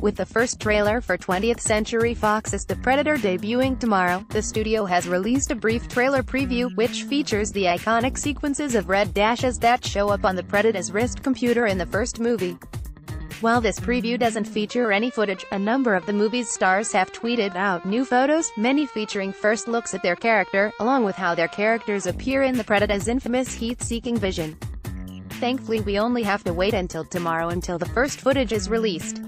With the first trailer for 20th Century Fox's The Predator debuting tomorrow, the studio has released a brief trailer preview, which features the iconic sequences of red dashes that show up on the Predator's wrist computer in the first movie. While this preview doesn't feature any footage, a number of the movie's stars have tweeted out new photos, many featuring first looks at their character, along with how their characters appear in the Predator's infamous heat-seeking vision. Thankfully, we only have to wait until tomorrow until the first footage is released.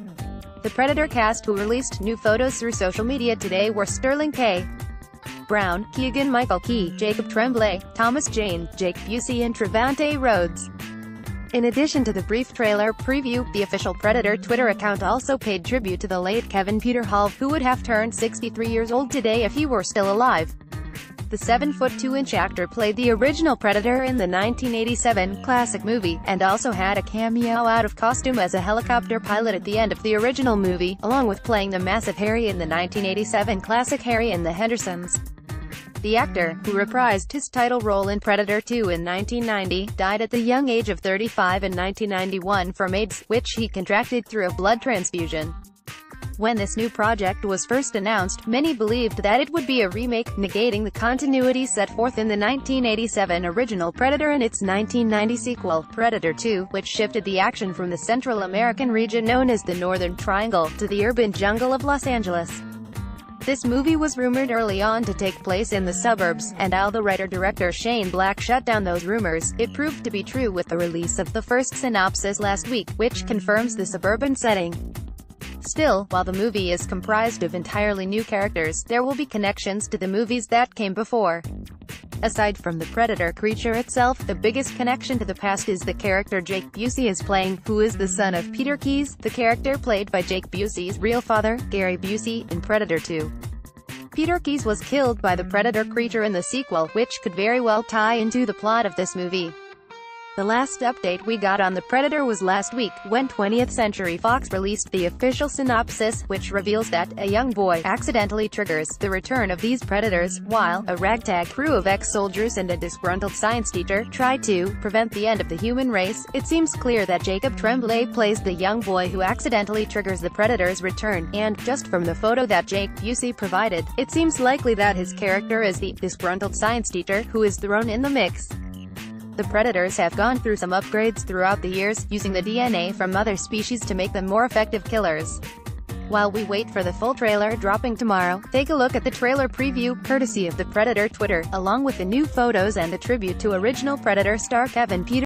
The Predator cast who released new photos through social media today were Sterling K. Brown, Keegan-Michael Key, Jacob Tremblay, Thomas Jane, Jake Busey and Trevante Rhodes. In addition to the brief trailer preview, the official Predator Twitter account also paid tribute to the late Kevin Peter Hall, who would have turned 63 years old today if he were still alive. The 7'2" actor played the original Predator in the 1987 classic movie, and also had a cameo out of costume as a helicopter pilot at the end of the original movie, along with playing the massive Harry in the 1987 classic Harry and the Hendersons. The actor, who reprised his title role in Predator 2 in 1990, died at the young age of 35 in 1991 from AIDS, which he contracted through a blood transfusion. When this new project was first announced, many believed that it would be a remake, negating the continuity set forth in the 1987 original Predator and its 1990 sequel, Predator 2, which shifted the action from the Central American region known as the Northern Triangle, to the urban jungle of Los Angeles. This movie was rumored early on to take place in the suburbs, and although writer-director Shane Black shut down those rumors, it proved to be true with the release of the first synopsis last week, which confirms the suburban setting. Still, while the movie is comprised of entirely new characters, there will be connections to the movies that came before. Aside from the Predator creature itself, the biggest connection to the past is the character Jake Busey is playing, who is the son of Peter Keyes, the character played by Jake Busey's real father, Gary Busey, in Predator 2. Peter Keyes was killed by the Predator creature in the sequel, which could very well tie into the plot of this movie. The last update we got on The Predator was last week, when 20th Century Fox released the official synopsis, which reveals that a young boy accidentally triggers the return of these predators, while a ragtag crew of ex-soldiers and a disgruntled science teacher try to prevent the end of the human race. It seems clear that Jacob Tremblay plays the young boy who accidentally triggers the predator's return, and, just from the photo that Jake Busey provided, it seems likely that his character is the disgruntled science teacher who is thrown in the mix. The Predators have gone through some upgrades throughout the years, using the DNA from other species to make them more effective killers. While we wait for the full trailer dropping tomorrow, take a look at the trailer preview, courtesy of the Predator Twitter, along with the new photos and a tribute to original Predator star Kevin Peter.